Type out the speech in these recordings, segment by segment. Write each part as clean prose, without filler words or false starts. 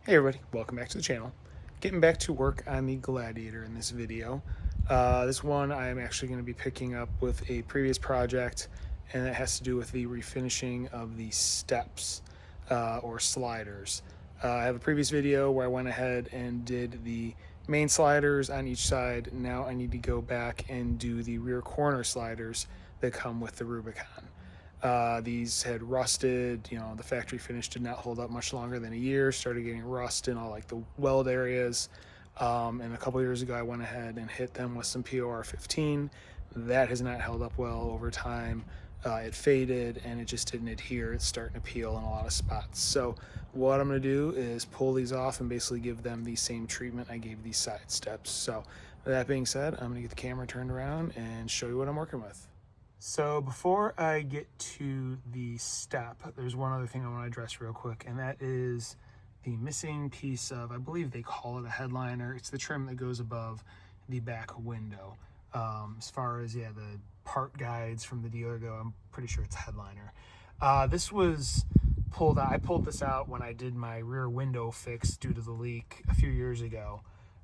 Hey everybody, welcome back to the channel. Getting back to work on the Gladiator in this video. This one I'm actually going to be picking up with a previous project, and it has to do with the refinishing of the steps or sliders. I have a previous video where I went ahead and did the main sliders on each side. Now I need to go back and do the rear corner sliders that come with the Rubicon. These had rusted, the factory finish did not hold up much longer than a year, started getting rust in all like the weld areas. And a couple years ago, I went ahead and hit them with some POR 15. That has not held up well over time. It faded and it just didn't adhere. It's starting to peel in a lot of spots. So, what I'm going to do is pull these off and basically give them the same treatment I gave these side steps. So, that being said, I'm going to get the camera turned around and show you what I'm working with. So before I get to the step, there's one other thing I want to address real quick, and that is the missing piece of, I believe they call it a headliner. It's the trim that goes above the back window. As far as, the part guides from the dealer go, I'm pretty sure it's headliner. This was pulled out. I pulled this out when I did my rear window fix due to the leak a few years ago.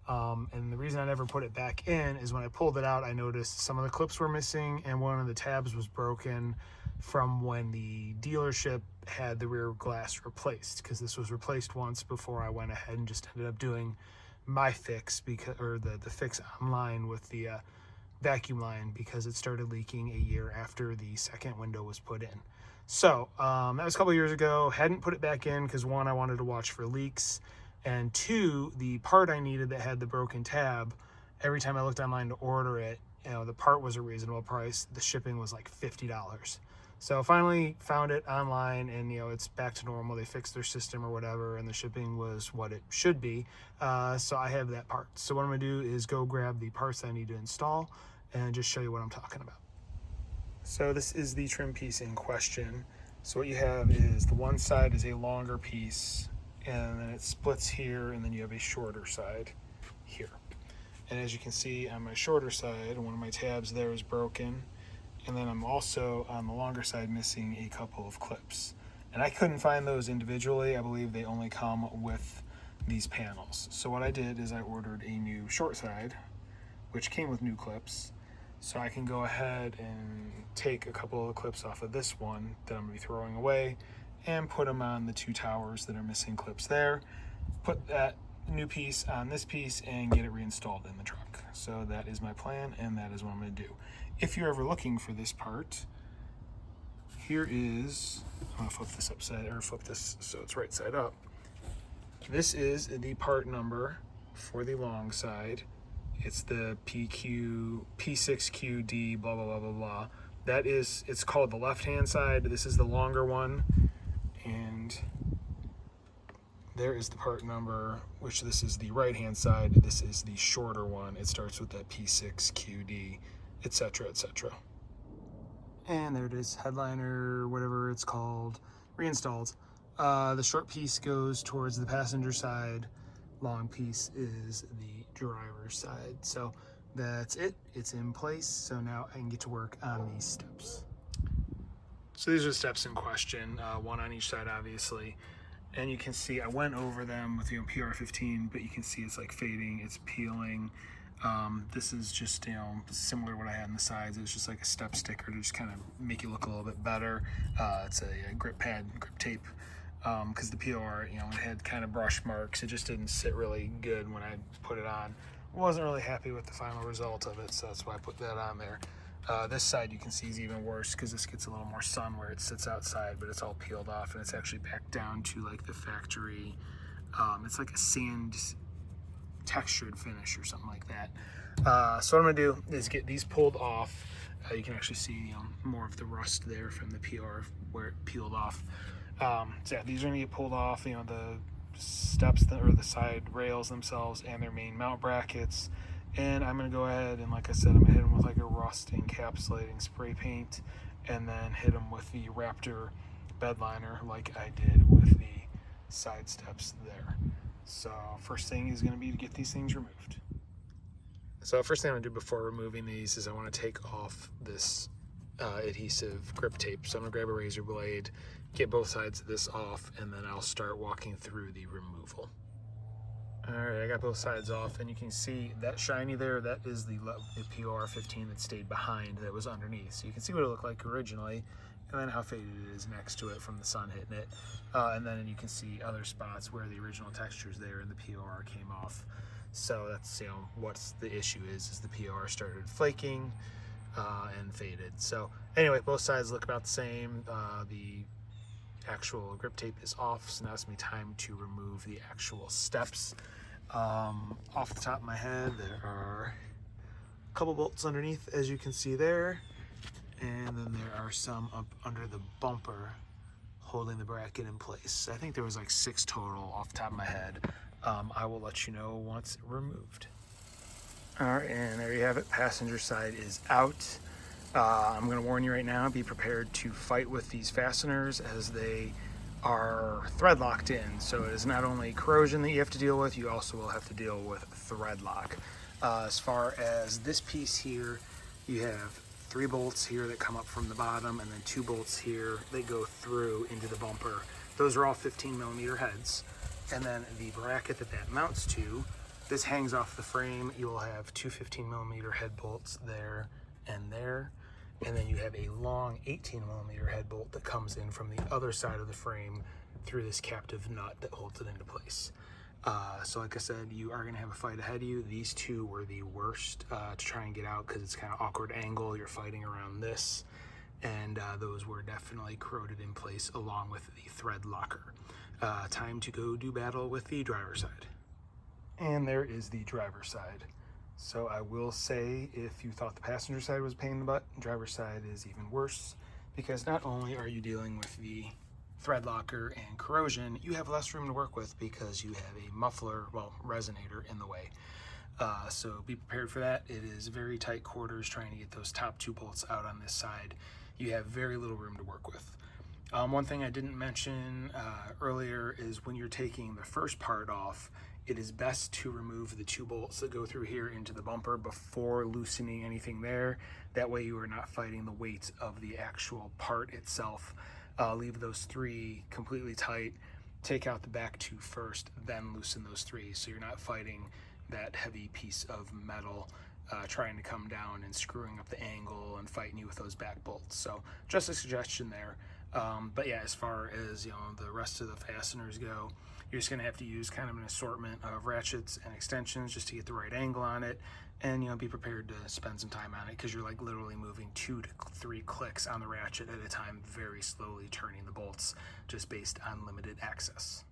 And the reason I never put it back in is when I pulled it out, I noticed some of the clips were missing and one of the tabs was broken from when the dealership had the rear glass replaced, because this was replaced once before I went ahead and just ended up doing my fix, or the fix online with the vacuum line, because it started leaking a year after the second window was put in. So that was a couple years ago. Hadn't put it back in because, one, I wanted to watch for leaks, and two, the part I needed that had the broken tab, every time I looked online to order it, the part was a reasonable price. The shipping was like $50. So finally found it online, and it's back to normal. They fixed their system or whatever, and the shipping was what it should be. So I have that part. So what I'm gonna do is go grab the parts I need to install and just show you what I'm talking about. So this is the trim piece in question. So what you have is the one side is a longer piece, and then it splits here, and then you have a shorter side here. And as you can see on my shorter side, one of my tabs there is broken, and then I'm also on the longer side missing a couple of clips. And I couldn't find those individually. I believe they only come with these panels. So what I did is I ordered a new short side, which came with new clips. So I can go ahead and take a couple of the clips off of this one that I'm going to be throwing away and put them on the two towers that are missing clips there. Put that new piece on this piece and get it reinstalled in the truck. So that is my plan, and that is what I'm going to do. If you're ever looking for this part, here is, I'm going to flip this upside, or flip this so it's right side up. This is the part number for the long side. It's the P6QD blah blah blah blah blah. It's called the left hand side. This is the longer one, and there is the part number, which this is the right hand side. This is the shorter one. It starts with that P6QD, etc., etc. And there it is, headliner, whatever it's called, reinstalled. The short piece goes towards the passenger side. Long piece is the driver's side. So that's it. It's in place. So now I can get to work on these steps. So these are the steps in question, one on each side, obviously. And you can see I went over them with PR15, but you can see it's like fading, it's peeling. This is just similar to what I had on the sides. It's just like a step sticker to just kind of make it look a little bit better. It's a grip pad, grip tape, because the POR, it had kind of brush marks. It just didn't sit really good when I put it on. Wasn't really happy with the final result of it, so that's why I put that on there. This side you can see is even worse because this gets a little more sun where it sits outside, but it's all peeled off and it's actually back down to like the factory. It's like a sand textured finish or something like that. So what I'm gonna do is get these pulled off. You can actually see more of the rust there from the PR where it peeled off. So yeah, these are gonna get pulled off. The steps or the side rails themselves and their main mount brackets. And I'm gonna go ahead and, like I said, I'm gonna hit them with like a rust encapsulating spray paint, and then hit them with the Raptor bed liner like I did with the side steps there. So first thing is going to be to get these things removed. So first thing I'm going to do before removing these is I want to take off this adhesive grip tape. So I'm gonna grab a razor blade, get both sides of this off, and then I'll start walking through the removal. All right, I got both sides off, and you can see that shiny there, that is the POR 15 that stayed behind, that was underneath. So you can see what it looked like originally, and then how faded it is next to it from the sun hitting it. And then you can see other spots where the original texture is there and the POR came off. So that's, you know, what's the issue is the POR started flaking and faded. So anyway, both sides look about the same. The actual grip tape is off, so now it's gonna be time to remove the actual steps. Off the top of my head, there are a couple bolts underneath, as you can see there, and then there are some up under the bumper holding the bracket in place. I think there was like 6 total off the top of my head. I will let you know once removed. All right, and there you have it. Passenger side is out. I'm going to warn you right now, be prepared to fight with these fasteners as they are thread locked in. So it is not only corrosion that you have to deal with, you also will have to deal with thread lock. As far as this piece here, you have 3 bolts here that come up from the bottom, and then 2 bolts here that go through into the bumper. Those are all 15mm heads. And then the bracket that mounts to, this hangs off the frame. You will have 2 15mm head bolts there and there. And then you have a long 18mm head bolt that comes in from the other side of the frame through this captive nut that holds it into place. So like I said, you are gonna have a fight ahead of you. These 2 were the worst to try and get out because it's kind of awkward angle. You're fighting around this. And those were definitely corroded in place along with the thread locker. Time to go do battle with the driver's side. And there is the driver's side. So I will say, if you thought the passenger side was a pain in the butt, driver's side is even worse, because not only are you dealing with the thread locker and corrosion, you have less room to work with because you have a muffler, well, resonator in the way. So be prepared for that. It is very tight quarters trying to get those top 2 bolts out on this side. You have very little room to work with. One thing I didn't mention earlier is when you're taking the first part off, it is best to remove the 2 bolts that go through here into the bumper before loosening anything there. That way you are not fighting the weight of the actual part itself. Leave those 3 completely tight, take out the back 2 first, then loosen those 3, so you're not fighting that heavy piece of metal trying to come down and screwing up the angle and fighting you with those back bolts. So just a suggestion there. But yeah, as far as, you know, the rest of the fasteners go, you're just going to have to use kind of an assortment of ratchets and extensions just to get the right angle on it, and, you know, be prepared to spend some time on it because you're like literally moving 2 to 3 clicks on the ratchet at a time, very slowly turning the bolts just based on limited access.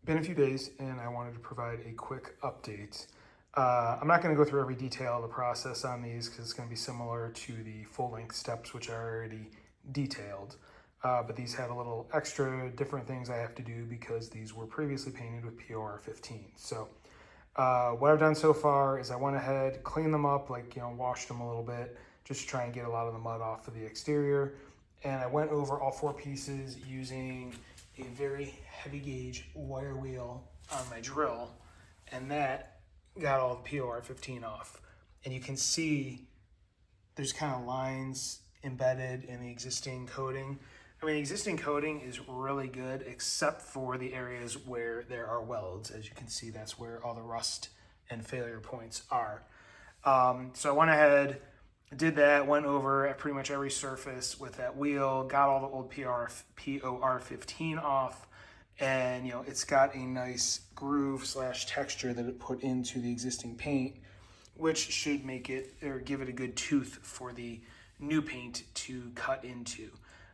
Been a few days and I wanted to provide a quick update. I'm not going to go through every detail of the process on these because it's going to be similar to the full-length steps, which are already detailed. But these had a little extra different things I have to do because these were previously painted with POR 15. So what I've done so far is I went ahead, cleaned them up, like, you know, washed them a little bit, just to try and get a lot of the mud off of the exterior. And I went over all 4 pieces using a very heavy gauge wire wheel on my drill, and that got all the POR 15 off. And you can see there's kind of lines embedded in the existing coating. I mean, the existing coating is really good except for the areas where there are welds. As you can see, that's where all the rust and failure points are. So I went ahead, did that, went over at pretty much every surface with that wheel, got all the old POR 15 off, and, you know, it's got a nice groove / texture that it put into the existing paint, which should make it, or give it a good tooth for the new paint to cut into.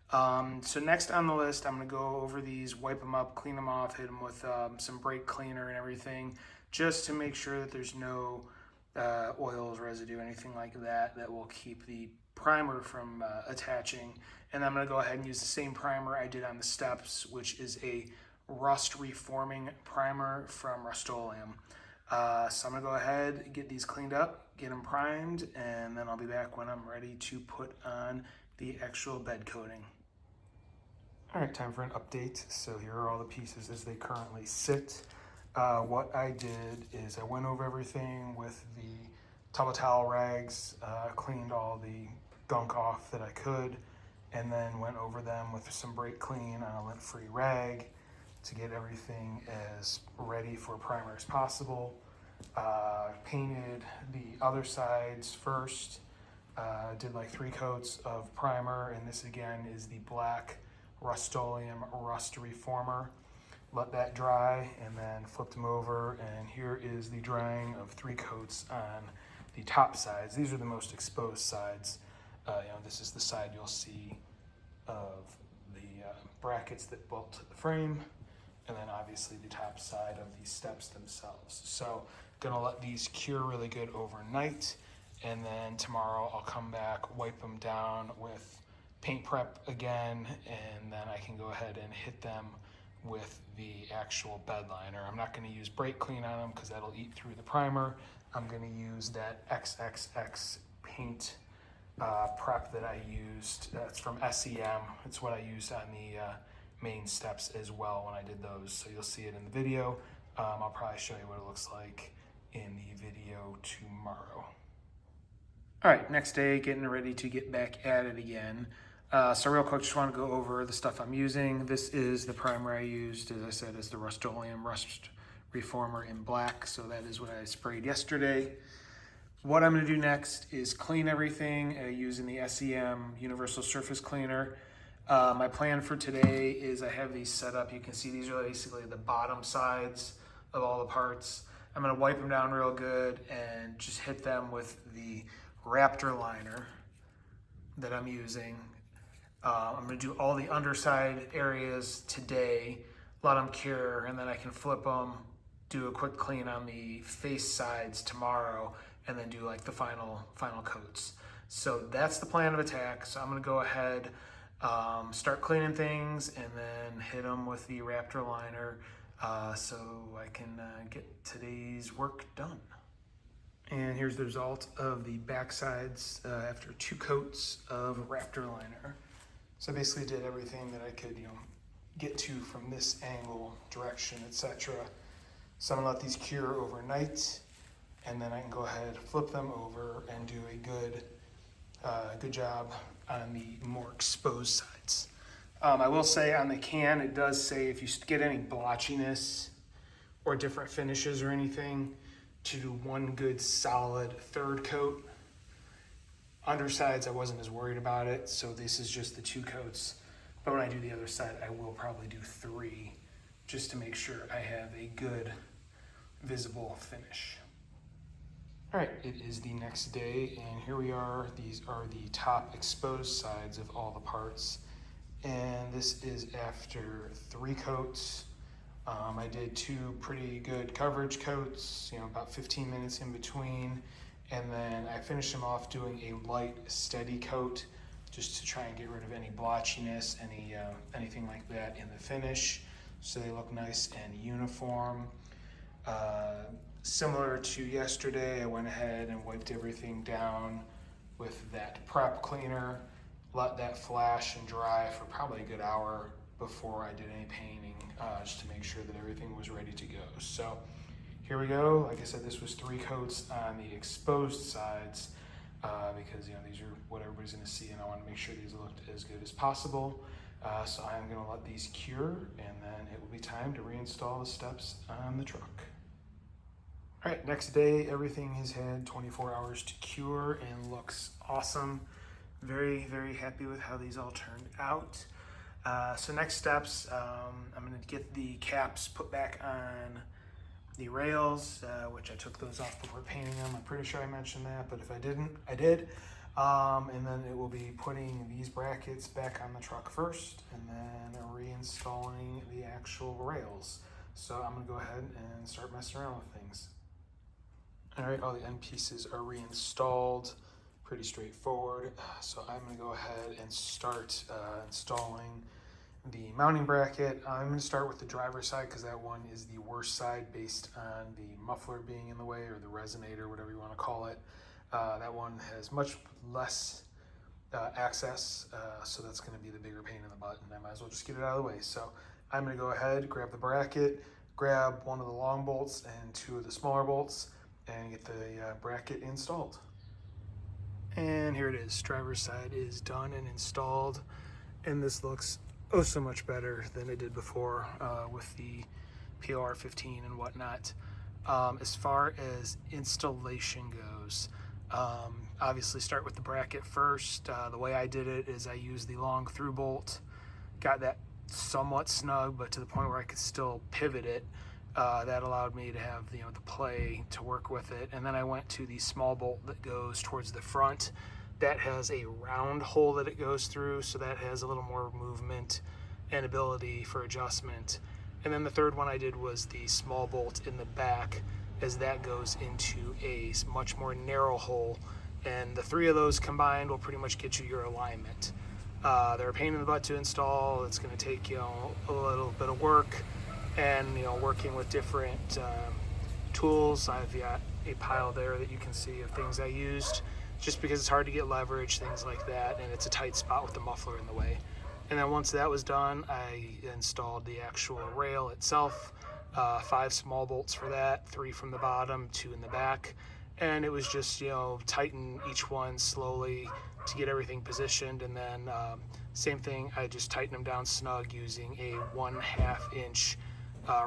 So next on the list, I'm going to go over these, wipe them up, clean them off, hit them with some brake cleaner and everything, just to make sure that there's no oils, residue, anything like that that will keep the primer from attaching. And I'm going to go ahead and use the same primer I did on the steps, which is a rust reforming primer from Rustoleum. So I'm going to go ahead, get these cleaned up, get them primed, and then I'll be back when I'm ready to put on the actual bed coating. All right, time for an update. So here are all the pieces as they currently sit. What I did is I went over everything with the towel rags, cleaned all the gunk off that I could, and then went over them with some brake clean on a lint-free rag to get everything as ready for primer as possible. Painted the other sides first, did like 3 coats of primer, and this again is the black rustoleum rust reformer. Let that dry and then flip them over, and here is the drying of 3 coats on the top sides. These are the most exposed sides. This is the side you'll see of the brackets that bolt to the frame, and then obviously the top side of the steps themselves. So gonna let these cure really good overnight, and then tomorrow I'll come back, wipe them down with paint prep again, and then I can go ahead and hit them with the actual bed liner. I'm not going to use brake clean on them because that'll eat through the primer. I'm going to use that XXX paint prep that I used. That's from SEM. It's what I used on the main steps as well when I did those. So you'll see it in the video. I'll probably show you what it looks like in the video tomorrow. All right, next day, getting ready to get back at it again. So real quick, just want to go over the stuff I'm using. This is the primer I used, as I said, is the rustoleum rust reformer in black. So that is what I sprayed yesterday. What I'm going to do next is clean everything using the SEM Universal Surface Cleaner. My plan for today is I have these set up. You can see these are basically the bottom sides of all the parts. I'm going to wipe them down real good and just hit them with the Raptor liner that I'm using. I'm going to do all the underside areas today, let them cure, and then I can flip them, do a quick clean on the face sides tomorrow, and then do like the final coats. So that's the plan of attack. So I'm going to go ahead, start cleaning things, and then hit them with the Raptor liner so I can get today's work done. And here's the result of the back sides after 2 coats of Raptor liner. So I basically did everything that I could, get to from this angle, direction, etc. So I'm gonna let these cure overnight, and then I can go ahead, flip them over, and do a good job on the more exposed sides. I will say on the can, it does say if you get any blotchiness or different finishes or anything, to do 1 good solid 3rd coat. Undersides, I wasn't as worried about it, so this is just the 2 coats. But when I do the other side, I will probably do 3, just to make sure I have a good visible finish. All right, it is the next day, and here we are. These are the top exposed sides of all the parts, and this is after 3 coats. I did 2 pretty good coverage coats, about 15 minutes in between. And then I finished them off doing a light, steady coat just to try and get rid of any blotchiness, anything like that in the finish, so they look nice and uniform. Similar to yesterday, I went ahead and wiped everything down with that prep cleaner, let that flash and dry for probably a good hour before I did any painting, just to make sure that everything was ready to go. So here we go. Like I said, this was 3 coats on the exposed sides because these are what everybody's going to see, and I want to make sure these looked as good as possible. So I'm going to let these cure, and then it will be time to reinstall the steps on the truck. All right, next day, everything has had 24 hours to cure and looks awesome. Very, very happy with how these all turned out. So next steps, I'm going to get the caps put back on the rails, which I took those off before painting them. I'm pretty sure I mentioned that, but if I didn't, I did. And then it will be putting these brackets back on the truck first, and then reinstalling the actual rails. So I'm gonna go ahead and start messing around with things. All right, all the end pieces are reinstalled, pretty straightforward. So I'm gonna go ahead and start installing the mounting bracket. I'm going to start with the driver's side because that one is the worst side based on the muffler being in the way, or the resonator, whatever you want to call it. That one has much less access, so that's going to be the bigger pain in the butt, and I might as well just get it out of the way. So I'm going to go ahead, grab the bracket, grab one of the long bolts and 2 of the smaller bolts, and get the bracket installed. And here it is. Driver's side is done and installed, and this looks oh so much better than it did before with the POR 15 and whatnot. As far as installation goes, obviously start with the bracket first. The way I did it is I used the long through bolt, got that somewhat snug, but to the point where I could still pivot it. That allowed me to have the play to work with it. And then I went to the small bolt that goes towards the front. That has a round hole that it goes through, so that has a little more movement and ability for adjustment. And then the third one I did was the small bolt in the back, as that goes into a much more narrow hole. And the three of those combined will pretty much get you your alignment. They're a pain in the butt to install. It's going to take a little bit of work, and working with different tools. I've got a pile there that you can see of things I used, just because it's hard to get leverage, things like that, and it's a tight spot with the muffler in the way. And then once that was done, I installed the actual rail itself, 5 small bolts for that, 3 from the bottom, 2 in the back. And it was just, tighten each one slowly to get everything positioned. And then same thing, I just tightened them down snug using a 1/2 inch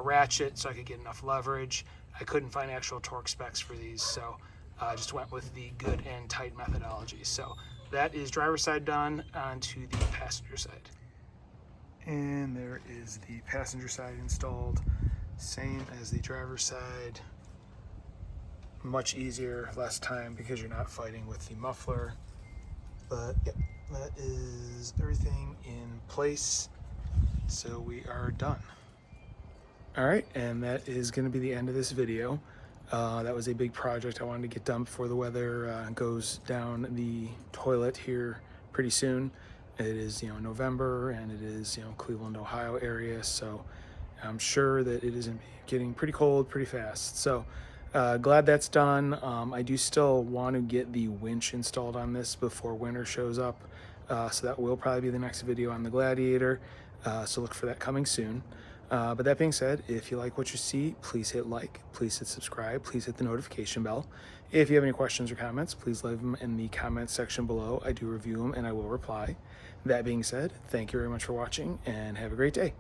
ratchet so I could get enough leverage. I couldn't find actual torque specs for these, so I just went with the good and tight methodology. So that is driver's side done. Onto the passenger side. And there is the passenger side installed. Same as the driver's side. Much easier, less time because you're not fighting with the muffler. But yep, that is everything in place. So we are done. All right, and that is going to be the end of this video. That was a big project I wanted to get done before the weather goes down the toilet here pretty soon. It is November, and it is Cleveland, Ohio area, so I'm sure that it is getting pretty cold pretty fast. So glad that's done. I do still want to get the winch installed on this before winter shows up, so that will probably be the next video on the Gladiator, so look for that coming soon. But that being said, if you like what you see, please hit like, please hit subscribe, please hit the notification bell. If you have any questions or comments, please leave them in the comments section below. I do review them and I will reply. That being said, thank you very much for watching and have a great day.